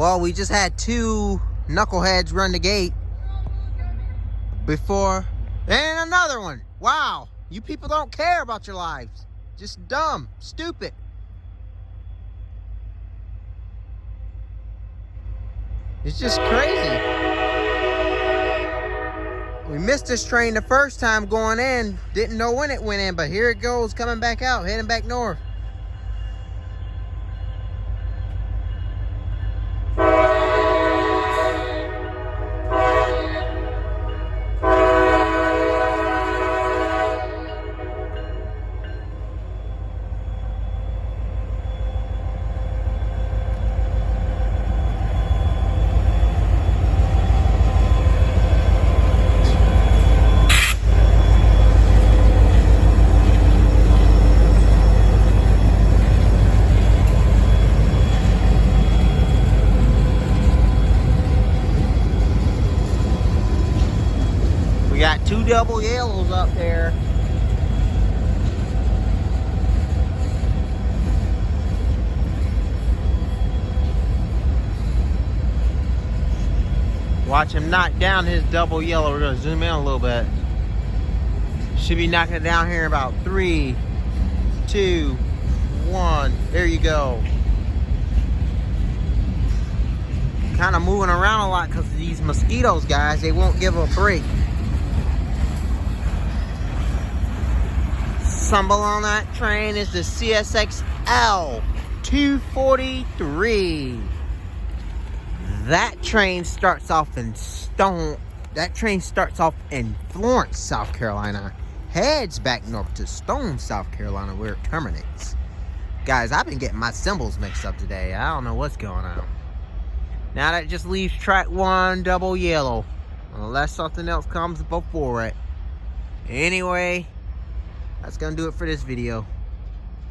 Well, we just had two knuckleheads run the gate before, and another one. Wow, you people don't care about your lives. Just dumb, stupid. It's just crazy. We missed this train the first time going in. Didn't know when it went in, but here it goes coming back out, heading back north. Got two double yellows up there. Watch him knock down his double yellow. We're gonna zoom in a little bit. Should be knocking it down here in about 3, 2, 1. There you go. Kind of moving around a lot because of these mosquitoes, guys. They won't give a break. Stumble on that train is the CSX L243. That train starts off in Florence, South Carolina. Heads back north to Stone, South Carolina, where it terminates. Guys, I've been getting my symbols mixed up today. I don't know what's going on. Now that just leaves track 1 double yellow, unless something else comes before it. Anyway, that's gonna do it for this video.